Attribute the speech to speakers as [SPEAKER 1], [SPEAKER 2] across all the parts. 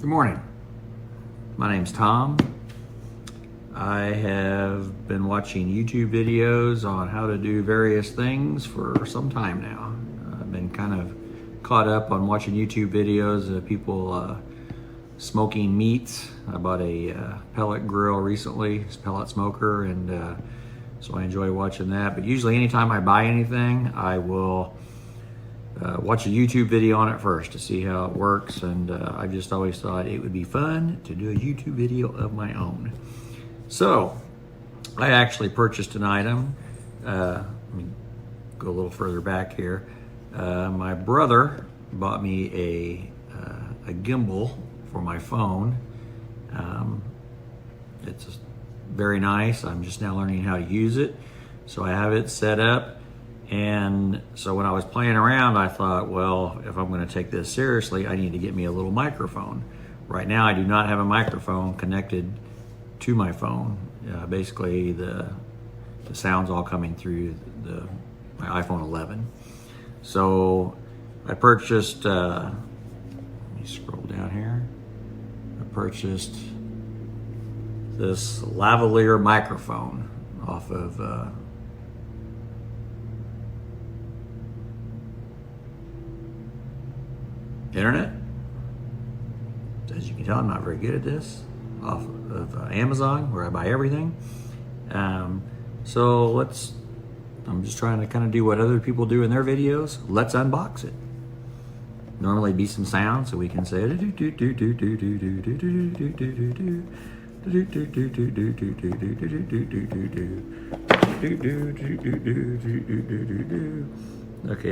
[SPEAKER 1] Good morning. My name's Tom. I have been watching YouTube videos on how to do various things for some time now. I've been kind of caught up on watching YouTube videos of people smoking meats. I bought a pellet grill recently, it's a pellet smoker, and so I enjoy watching that. But usually anytime I buy anything, I will watch a YouTube video on it first to see how it works, and I just always thought it would be fun to do a YouTube video of my own. So I actually purchased an item. Let me go a little further back here. My brother bought me a gimbal for my phone. It's very nice. I'm just now learning how to use it. So I have it set up. And so when I was playing around, I thought, well, if I'm going to take this seriously, I need to get me a little microphone. Right now, I do not have a microphone connected to my phone. Basically, the sound's all coming through my iPhone 11. So I purchased, let me scroll down here. I purchased this Lavalier microphone off of internet. As you can tell, I'm not very good at this. Off of Amazon, where I buy everything. So I'm just trying to kind of do what other people do in their videos. Let's unbox it. Normally be some sound so we can say okay,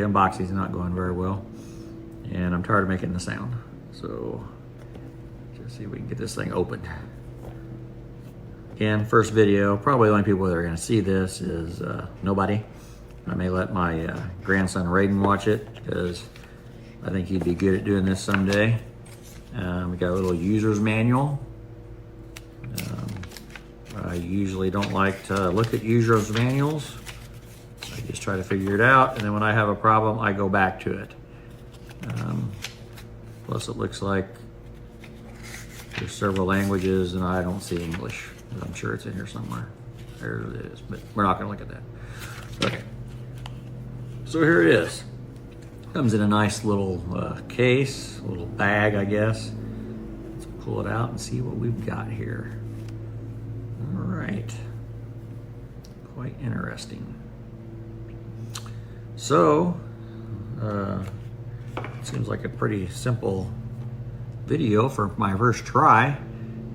[SPEAKER 1] unboxing is not going very well. And I'm tired of making the sound. So just see if we can get this thing opened. Again, first video, probably the only people that are gonna see this is nobody. I may let my grandson Raiden watch it because I think he'd be good at doing this someday. We got a little user's manual. I usually don't like to look at user's manuals. I just try to figure it out, and then when I have a problem, I go back to it. Plus it looks like there's several languages and I don't see English. I'm sure it's in here somewhere. There it is, but we're not gonna look at that. Okay, so here it is. Comes in a nice little case, a little bag, I guess. Let's pull it out and see what we've got here. All right, quite interesting. So, seems like a pretty simple video for my first try.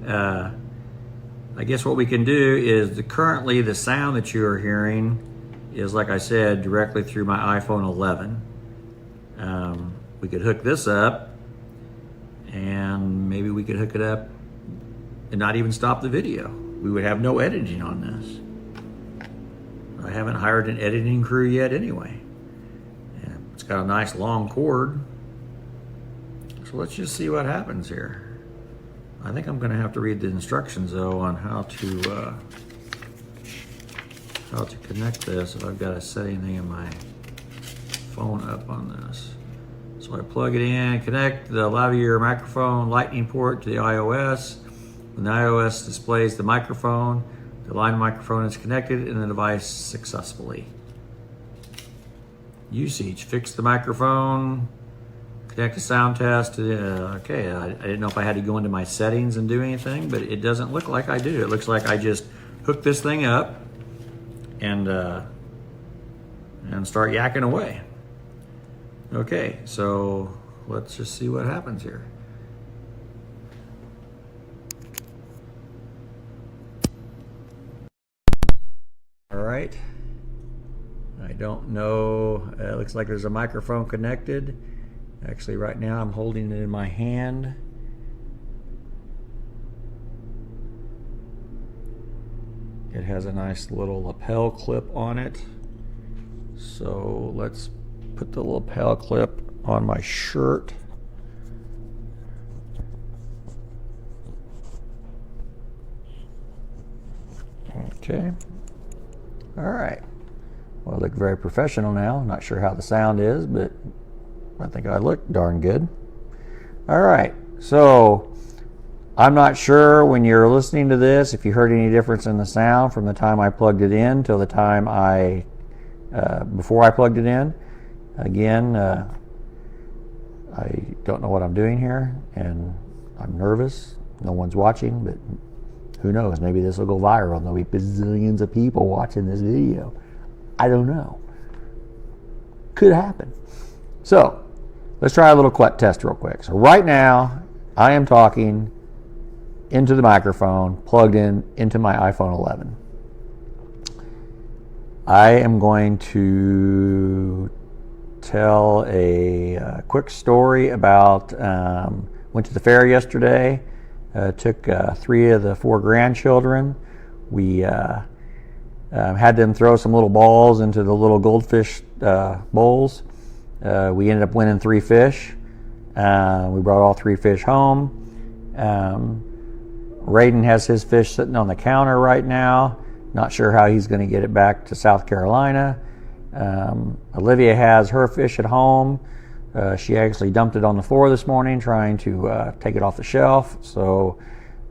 [SPEAKER 1] I guess what we can do is currently the sound that you are hearing is, like I said, directly through my iPhone 11. We could hook this up, and maybe we could hook it up and not even stop the video. We would have no editing on this. I haven't hired an editing crew yet anyway. And it's got a nice long cord. So let's just see what happens here. I think I'm gonna have to read the instructions though on how to connect this if I've got to set anything in my phone up on this. So I plug it in, connect the Lavalier microphone lightning port to the iOS. When the iOS displays the microphone, the line microphone is connected and the device successfully. Usage, fix the microphone, connect the sound test. Okay, I didn't know if I had to go into my settings and do anything, but it doesn't look like I do. It looks like I just hook this thing up and start yakking away. Okay, so let's just see what happens here. All right. I don't know. It looks like there's a microphone connected. Actually, right now I'm holding it in my hand. It has a nice little lapel clip on it. So let's put the lapel clip on my shirt. Okay. All right. Well, I look very professional now. Not sure how the sound is, but I think I look darn good. All right. So I'm not sure when you're listening to this if you heard any difference in the sound from the time I plugged it in till the time before I plugged it in. Again, I don't know what I'm doing here, and I'm nervous. No one's watching, but who knows? Maybe this will go viral. There'll be bazillions of people watching this video. I don't know. Could happen. So let's try a little test real quick. So right now, I am talking into the microphone, plugged into my iPhone 11. I am going to tell a quick story about went to the fair yesterday. Took 3 of the 4 grandchildren. We had them throw some little balls into the little goldfish bowls. We ended up winning 3 fish. We brought all 3 fish home. Raiden has his fish sitting on the counter right now. Not sure how he's going to get it back to South Carolina. Olivia has her fish at home. She actually dumped it on the floor this morning trying to take it off the shelf. So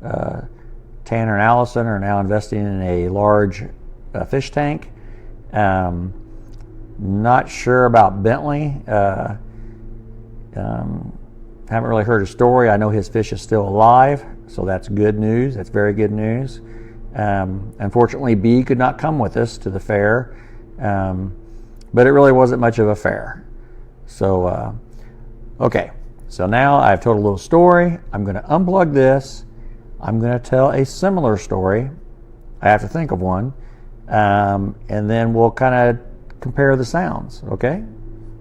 [SPEAKER 1] Tanner and Allison are now investing in a large fish tank. Not sure about Bentley. Haven't really heard a story. I know his fish is still alive, so that's good news. That's very good news. Unfortunately, B could not come with us to the fair, but it really wasn't much of a fair. So, okay. So now I've told a little story. I'm going to unplug this. I'm going to tell a similar story. I have to think of one. And then we'll kind of compare the sounds, okay?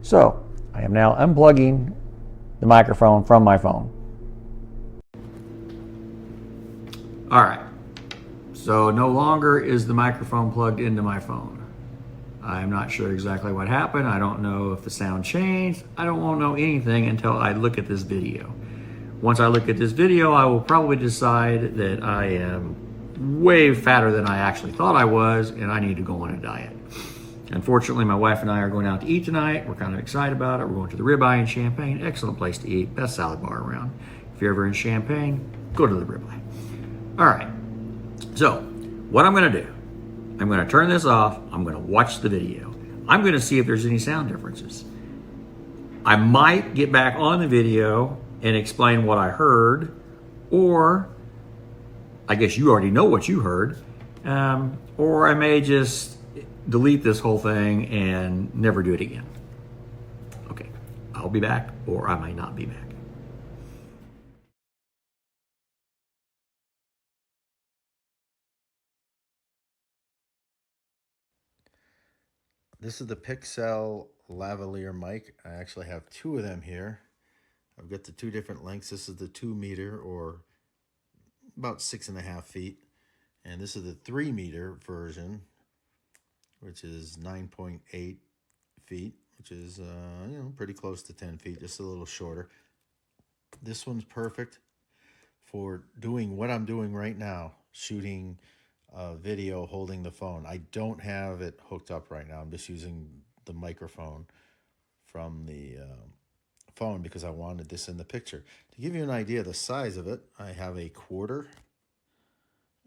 [SPEAKER 1] So I am now unplugging the microphone from my phone. All right. So no longer is the microphone plugged into my phone. I'm not sure exactly what happened. I don't know if the sound changed. I don't want to know anything until I look at this video. Once I look at this video, I will probably decide that I am way fatter than I actually thought I was, and I need to go on a diet. Unfortunately, my wife and I are going out to eat tonight. We're kind of excited about it. We're going to the Ribeye in Champaign. Excellent place to eat. Best salad bar around. If you're ever in Champaign, go to the Ribeye. All right. So what I'm going to do, I'm going to turn this off. I'm going to watch the video. I'm going to see if there's any sound differences. I might get back on the video and explain what I heard, or I guess you already know what you heard, or I may just delete this whole thing and never do it again. Okay, I'll be back, or I might not be back.
[SPEAKER 2] This is the Pixel Lavalier mic. I actually have 2 of them here. I've got the 2 different lengths. This is the 2 meter, or about 6.5 feet. And this is the 3 meter version, which is 9.8 feet, which is pretty close to 10 feet, just a little shorter. This one's perfect for doing what I'm doing right now, shooting video holding the phone. I don't have it hooked up right now. I'm just using the microphone from the phone because I wanted this in the picture. To give you an idea of the size of it, I have a quarter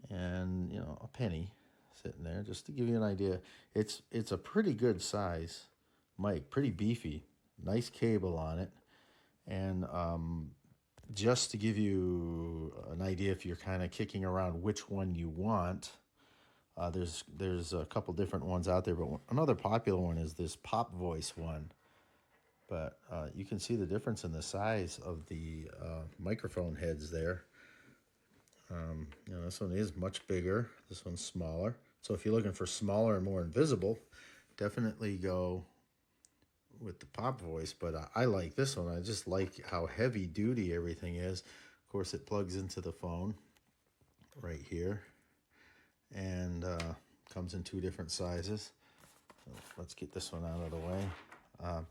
[SPEAKER 2] and a penny sitting there, just to give you an idea. It's a pretty good size mic, pretty beefy, nice cable on it, and just to give you an idea, if you're kind of kicking around which one you want, there's a couple different ones out there, but another popular one is this Pop Voice one. But you can see the difference in the size of the microphone heads there. This one is much bigger. This one's smaller. So if you're looking for smaller and more invisible, definitely go with the Pop Voice. But I like this one. I just like how heavy duty everything is. Of course, it plugs into the phone right here, and comes in 2 different sizes. So let's get this one out of the way.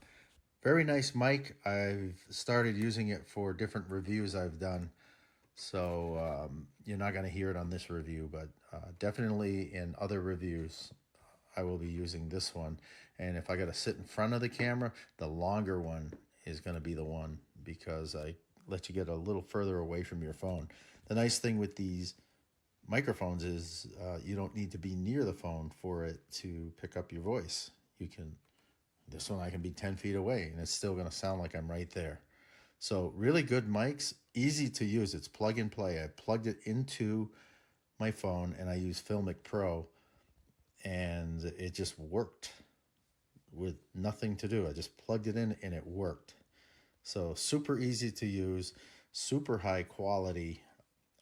[SPEAKER 2] Very nice mic. I've started using it for different reviews I've done. So you're not going to hear it on this review, but definitely in other reviews, I will be using this one. And if I got to sit in front of the camera, the longer one is going to be the one, because let you get a little further away from your phone. The nice thing with these microphones is you don't need to be near the phone for it to pick up your voice. This one I can be 10 feet away and it's still going to sound like I'm right there. So really good mics, easy to use. It's plug and play. I plugged it into my phone and I use Filmic Pro and it just worked with nothing to do. I just plugged it in and it worked. So super easy to use, super high quality.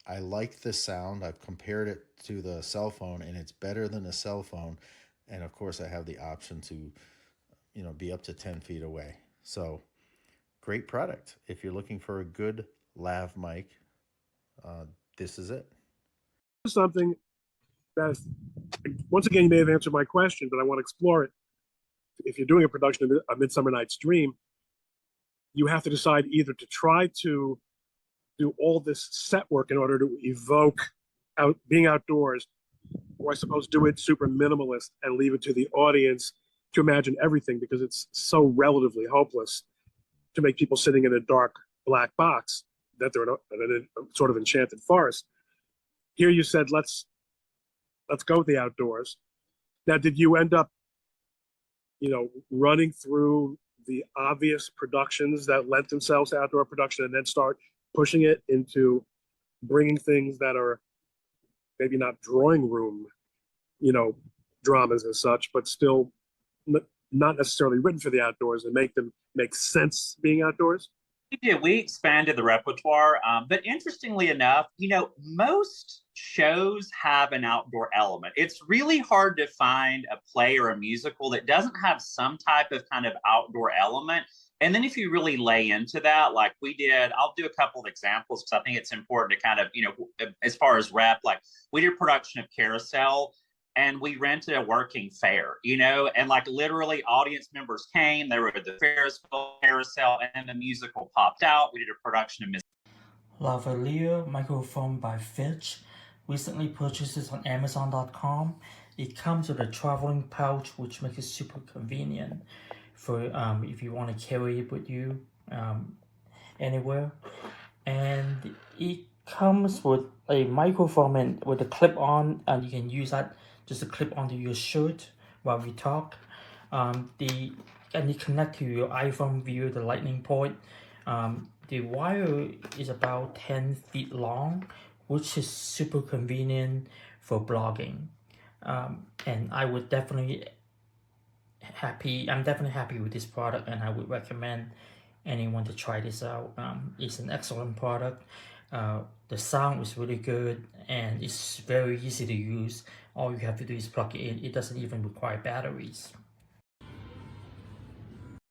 [SPEAKER 2] I like the sound. I've compared it to the cell phone and it's better than a cell phone. And of course I have the option to, be up to 10 feet away. So great product. If you're looking for a good lav mic, this is it.
[SPEAKER 3] Something that, once again, you may have answered my question, but I want to explore it. If you're doing a production of A Midsummer Night's Dream, you have to decide either to try to do all this set work in order to evoke being outdoors, or I suppose do it super minimalist and leave it to the audience to imagine everything, because it's so relatively hopeless to make people sitting in a dark black box that they're in a sort of enchanted forest. Here you said, let's go with the outdoors. Now, did you end up, running through the obvious productions that lent themselves to outdoor production and then start pushing it into bringing things that are maybe not drawing room, dramas as such, but still not necessarily written for the outdoors, and make them make sense being outdoors?
[SPEAKER 4] We did. We expanded the repertoire. But interestingly enough, most shows have an outdoor element. It's really hard to find a play or a musical that doesn't have some type of kind of outdoor element. And then if you really lay into that, like we did, I'll do a couple of examples because I think it's important to kind of, as far as rep, like we did a production of Carousel, and we rented a working fair, and like literally audience members came, they were at the Ferris wheel, Carousel, and then the musical popped out. We did a production of Miss
[SPEAKER 5] Lavalier microphone by Fitch. Recently purchased this on Amazon.com. It comes with a traveling pouch, which makes it super convenient for if you want to carry it with you anywhere. And it comes with a microphone and with a clip on, and you can use that just to clip onto your shirt while we talk. And you connect to your iPhone via the lightning port. The wire is about 10 feet long, which is super convenient for blogging. And I'm definitely happy with this product, and I would recommend anyone to try this out. It's an excellent product. The sound is really good, and it's very easy to use. All you have to do is plug it in. It doesn't even require batteries.